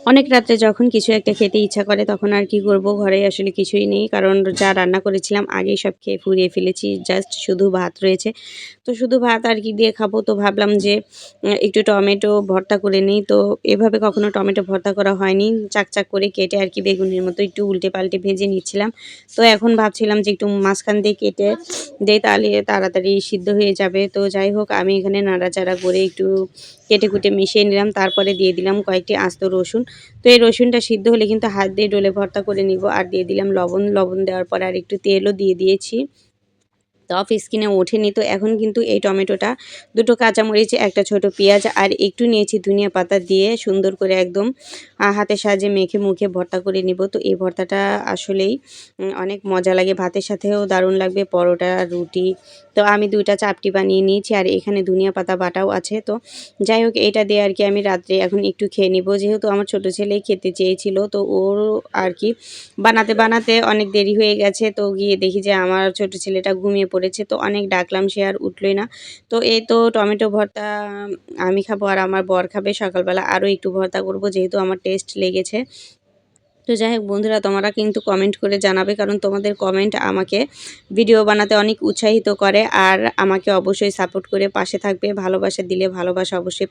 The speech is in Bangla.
অনেক রাত্রে যখন কিছু একটা খেতে ইচ্ছা করে তখন আর কি করব, ঘরে আসলে কিছুই নেই। কারণ যা রান্না করেছিলাম আগেই সব খেয়ে ফুরিয়ে ফেলেছি। জাস্ট শুধু ভাত রয়েছে। তো শুধু ভাত আর কি দিয়ে খাবো? তো ভাবলাম যে একটু টমেটো ভর্তা করে নিই। তো এভাবে কখনো টমেটো ভর্তা করা হয়নি। চাক করে কেটে আর কি বেগুনের মতো একটু উল্টে-পাল্টে ভেজে নিচ্ছিলাম। তো এখন ভাবছিলাম যে একটু মাঝখান দিয়ে কেটে দেই, তাহলে তাড়াতাড়ি সিদ্ধ হয়ে যাবে। তো যাই হোক, আমি এখানে নাড়াচাড়া করে একটু কেটে-কুটে মিশিয়ে নিলাম। তারপরে দিয়ে দিলাম কয়েকটি আস্ত রসুন। তো এই রসুনটা সিদ্ধ হলে কিন্তু হাত দিয়ে ডলে ভর্তা করে নিব। আর দিয়ে দিলাম লবণ। লবণ দেওয়ার পরে আরেকটু তেলও দিয়ে দিয়েছি। তো অফ স্ক্রিনে ওঠেনি। তো এখন কিন্তু এই টমেটোটা, ২ টো কাঁচামরিচ, ১ টা ছোট পেঁয়াজ আর একটু নিয়েছি ধনিয়া পাতা দিয়ে সুন্দর করে একদম হাতের সাহায্যে মেখে মুখে ভর্তা করে নিব। তো এই ভর্তাটা আসলেই অনেক মজা লাগে। ভাতের সাথেও দারুণ লাগবে, পরোটা, রুটি। তো আমি ২ টা চাপটি বানিয়ে নিয়েছি আর এখানে ধনিয়া পাতা বাটাও আছে। তো যাই হোক, এটা দিয়ে আর কি আমি রাত্রে এখন একটু খেয়ে নিব। যেহেতু আমার ছোট ছেলেই খেতে চেয়েছিল, তো ওর আর কি বানাতে অনেক দেরি হয়ে গেছে। তো গিয়ে দেখি যে আমার ছোট ছেলেটা ঘুমিয়ে পড়েছে। তো অনেক ডাকলাম, সে আর উঠলই না। তো এই তো টমেটো ভর্তা আমি খাবো আর আমার বর খাবে। সকালবেলা আরও একটু ভর্তা করব, যেহেতু আমার টেস্ট লেগেছে। তো যাই হোক বন্ধুরা, তোমরা কিন্তু কমেন্ট করে জানাবে, কারণ তোমাদের কমেন্ট আমাকে ভিডিও বানাতে অনেক উৎসাহিত করে আর আমাকে অবশ্যই সাপোর্ট করে পাশে থাকবে। ভালোবাসা দিলে ভালোবাসা অবশ্যই